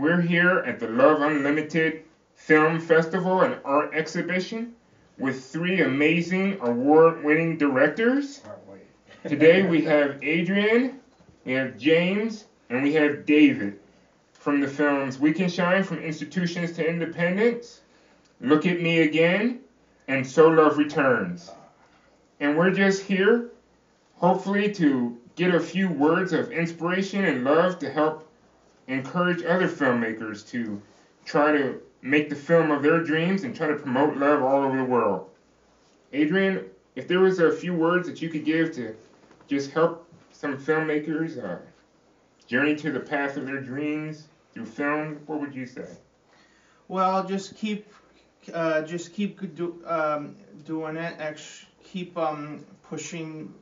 We're here at the Love Unlimited Film Festival and Art Exhibition with three amazing award-winning directors. Today we have Adrian, we have James, and we have David from the films We Can Shine from Institutions to Independence, Look at Me Again, and So Love Returns. And we're just here, hopefully, to get a few words of inspiration and love to help encourage other filmmakers to try to make the film of their dreams and try to promote love all over the world. Adrian, if there was a few words that you could give to just help some filmmakers journey to the path of their dreams through film, what would you say? Well, just keep doing it. Keep pushing,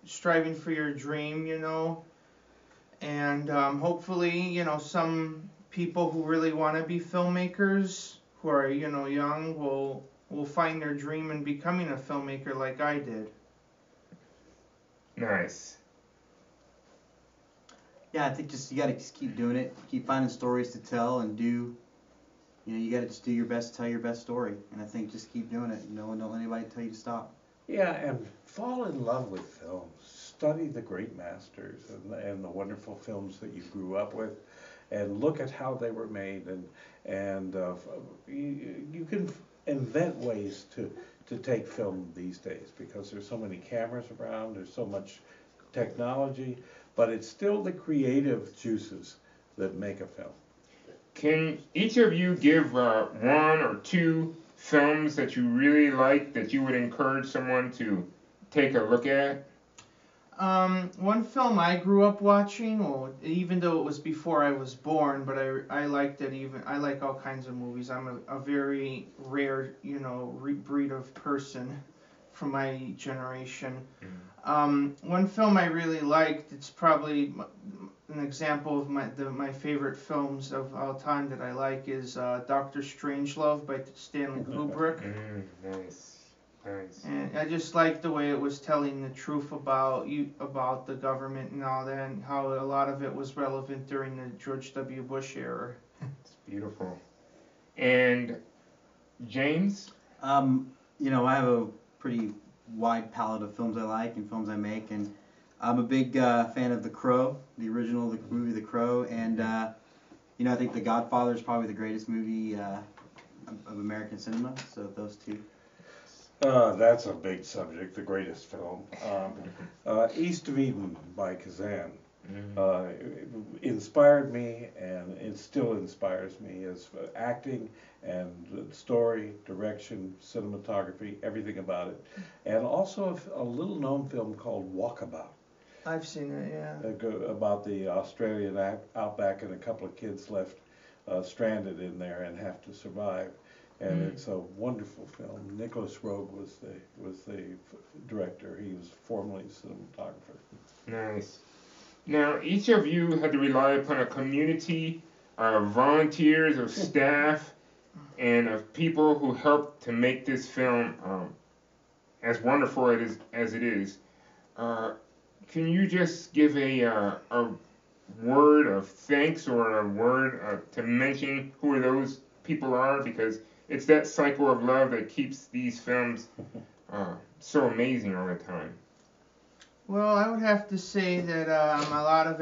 striving for your dream, and hopefully, some people who really want to be filmmakers, who are, young, will find their dream in becoming a filmmaker like I did. Nice. Yeah, I think you got to just keep doing it, keep finding stories to tell, and you got to just do your best to tell your best story. And I think just keep doing it, and don't let anybody tell you to stop. Yeah, and fall in love with films. Study the great masters and the wonderful films that you grew up with, and look at how they were made. And you can invent ways to take film these days because there's so many cameras around, there's so much technology, but it's still the creative juices that make a film. Can each of you give one or two films that you really like that you would encourage someone to take a look at? One film I grew up watching, even though it was before I was born, but I liked it. I like all kinds of movies. I'm a very rare, breed of person from my generation. One film I really liked, it's probably an example of my favorite films of all time that I like, is Dr. Strangelove by Stanley Kubrick. Nice. Nice. And I just liked the way it was telling the truth about the government and all that, and how a lot of it was relevant during the George W. Bush era. It's beautiful. And James? I have a pretty wide palette of films I like and films I make, and I'm a big fan of The Crow, the original movie The Crow, and I think The Godfather is probably the greatest movie of American cinema. So those two. That's a big subject, the greatest film. East of Eden by Kazan inspired me, and it still inspires me as acting and story, direction, cinematography, everything about it. And also a little known film called Walkabout. I've seen it, yeah. About the Australian outback and a couple of kids left stranded in there and have to survive. And it's a wonderful film. Nicholas Roeg was the director. He was formerly a cinematographer. Nice. Now, each of you had to rely upon a community of volunteers, of staff, and of people who helped to make this film as wonderful as it is. Can you just give a word of thanks or a word to mention who those people are? Because it's that cycle of love that keeps these films so amazing all the time. Well, I would have to say that a lot of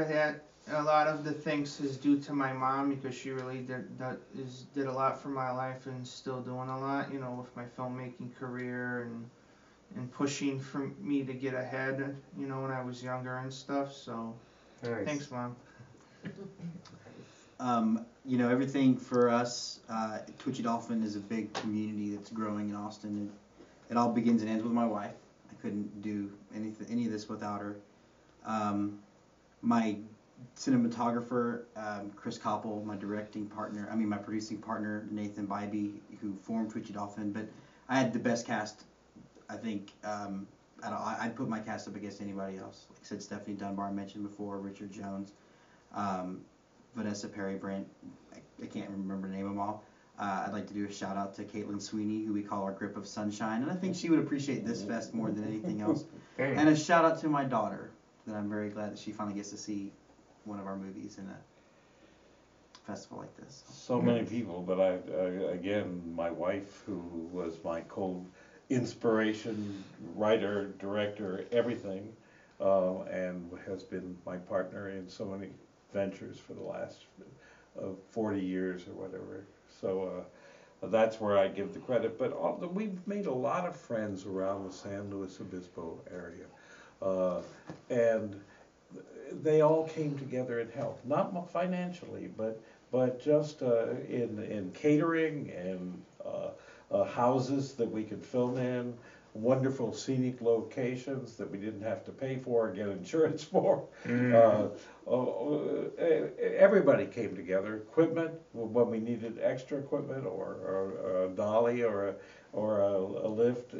the thanks is due to my mom, because she really did a lot for my life and is still doing a lot, with my filmmaking career and pushing for me to get ahead, when I was younger and stuff. So, Nice. Thanks, Mom. Everything for us, Twitchy Dolphin is a big community that's growing in Austin. It all begins and ends with my wife. I couldn't do any of this without her. My cinematographer, Chris Koppel, my producing partner, Nathan Bybee, who formed Twitchy Dolphin. But I had the best cast, I think. I'd put my cast up against anybody else. Like I said, Stephanie Dunbar, I mentioned before, Richard Jones, Vanessa Perry Brent, I can't remember the name of them all. I'd like to do a shout out to Caitlin Sweeney, who we call our Grip of Sunshine, and I think she would appreciate this fest more than anything else. And a shout out to my daughter, that I'm very glad that she finally gets to see one of our movies, and festival like this. So many people, but again, my wife, who was my co-inspiration, writer, director, everything, and has been my partner in so many ventures for the last 40 years or whatever. So that's where I give the credit. But we've made a lot of friends around the San Luis Obispo area, and they all came together and helped, not financially, but just in catering and houses that we could film in, wonderful scenic locations that we didn't have to pay for or get insurance for. Everybody came together. Equipment, when we needed extra equipment or a dolly or a lift,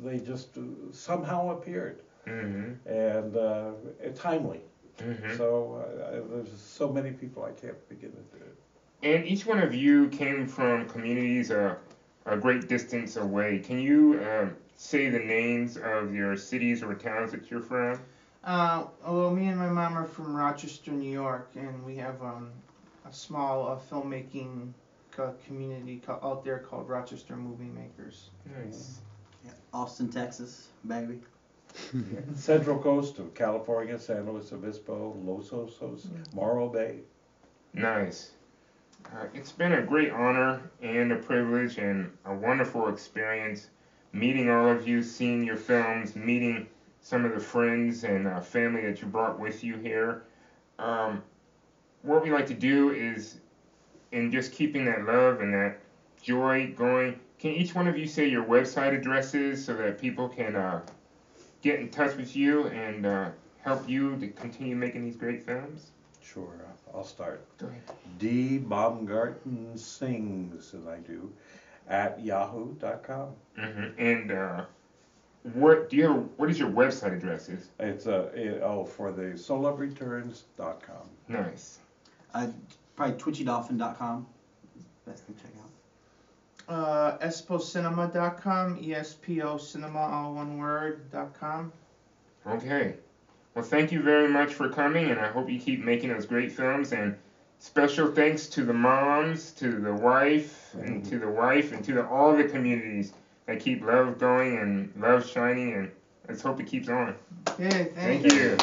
they just somehow appeared. And timely. So there's so many people I can't begin to do it. And each one of you came from communities a great distance away. Can you say the names of your cities or towns that you're from? Well, me and my mom are from Rochester, New York, and we have a small filmmaking community out there called Rochester Movie Makers. Nice. Yeah. Austin, Texas, baby. Central coast of California, San Luis Obispo, Los Osos, Morro Bay. Nice. It's been a great honor and a privilege and a wonderful experience meeting all of you, seeing your films, meeting some of the friends and family that you brought with you here. What we like to do is, in just keeping that love and that joy going, can each one of you say your website addresses so that people can get in touch with you and help you to continue making these great films? Sure, I'll start. Go ahead. D. Baumgarten Sings, as I do, at yahoo.com. And what is your website address? It's for the soulofreturns.com. Nice. Probably twitchydolphin.com. Best thing to check out. espocinema.com, ESPO cinema, all one word.com. Okay. Well, thank you very much for coming, and I hope you keep making those great films. And special thanks to the moms, to the wife, and to all the communities that keep love going and love shining, and let's hope it keeps on. Okay, Thank you.